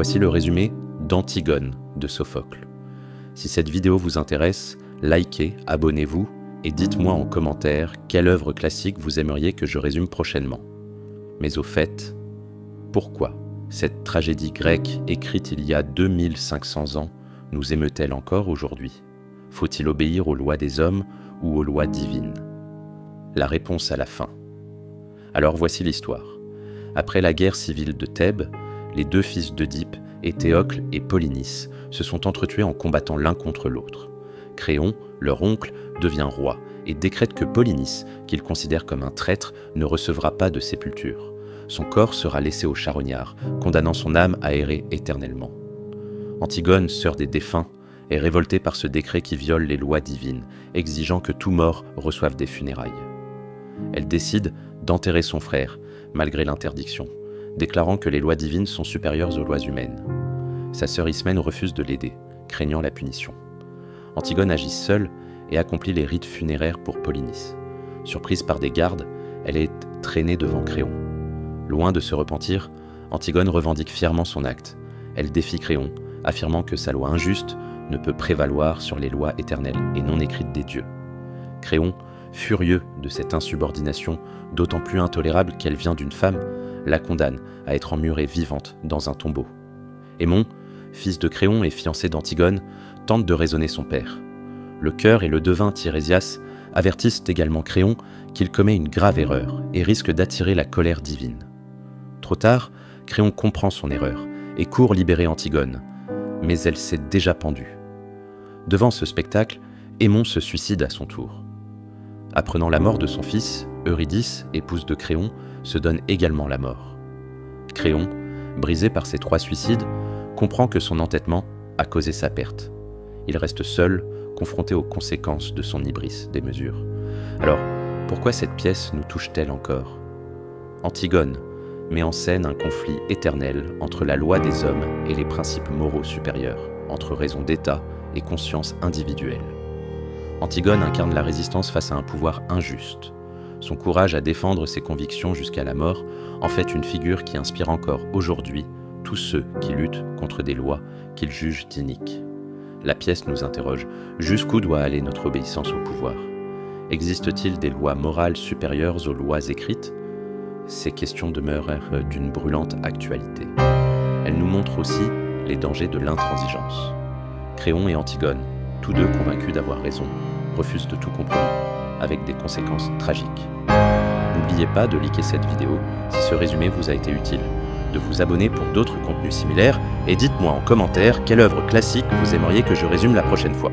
Voici le résumé d'Antigone de Sophocle. Si cette vidéo vous intéresse, likez, abonnez-vous et dites-moi en commentaire quelle œuvre classique vous aimeriez que je résume prochainement. Mais au fait, pourquoi cette tragédie grecque écrite il y a 2500 ans nous émeut-elle encore aujourd'hui? Faut-il obéir aux lois des hommes ou aux lois divines? La réponse à la fin. Alors voici l'histoire. Après la guerre civile de Thèbes, les deux fils d'Œdipe, Théocle et Polynice, se sont entretués en combattant l'un contre l'autre. Créon, leur oncle, devient roi et décrète que Polynice, qu'il considère comme un traître, ne recevra pas de sépulture. Son corps sera laissé aux charognards, condamnant son âme à errer éternellement. Antigone, sœur des défunts, est révoltée par ce décret qui viole les lois divines, exigeant que tout mort reçoive des funérailles. Elle décide d'enterrer son frère, malgré l'interdiction, déclarant que les lois divines sont supérieures aux lois humaines. Sa sœur Ismène refuse de l'aider, craignant la punition. Antigone agit seule et accomplit les rites funéraires pour Polynice. Surprise par des gardes, elle est traînée devant Créon. Loin de se repentir, Antigone revendique fièrement son acte. Elle défie Créon, affirmant que sa loi injuste ne peut prévaloir sur les lois éternelles et non écrites des dieux. Créon, furieux de cette insubordination, d'autant plus intolérable qu'elle vient d'une femme, la condamne à être emmurée vivante dans un tombeau. Aimon, fils de Créon et fiancé d'Antigone, tente de raisonner son père. Le chœur et le devin Tirésias avertissent également Créon qu'il commet une grave erreur et risque d'attirer la colère divine. Trop tard, Créon comprend son erreur et court libérer Antigone, mais elle s'est déjà pendue. Devant ce spectacle, Aimon se suicide à son tour. Apprenant la mort de son fils, Eurydice, épouse de Créon, se donne également la mort. Créon, brisé par ces 3 suicides, comprend que son entêtement a causé sa perte. Il reste seul, confronté aux conséquences de son hybris démesurée. Alors, pourquoi cette pièce nous touche-t-elle encore? Antigone met en scène un conflit éternel entre la loi des hommes et les principes moraux supérieurs, entre raison d'État et conscience individuelle. Antigone incarne la résistance face à un pouvoir injuste. Son courage à défendre ses convictions jusqu'à la mort en fait une figure qui inspire encore aujourd'hui tous ceux qui luttent contre des lois qu'ils jugent iniques. La pièce nous interroge: jusqu'où doit aller notre obéissance au pouvoir? Existe-t-il des lois morales supérieures aux lois écrites? Ces questions demeurent d'une brûlante actualité. Elles nous montrent aussi les dangers de l'intransigeance. Créon et Antigone, tous deux convaincus d'avoir raison, refusent de tout compromis, avec des conséquences tragiques. N'oubliez pas de liker cette vidéo si ce résumé vous a été utile, de vous abonner pour d'autres contenus similaires et dites-moi en commentaire quelle œuvre classique vous aimeriez que je résume la prochaine fois.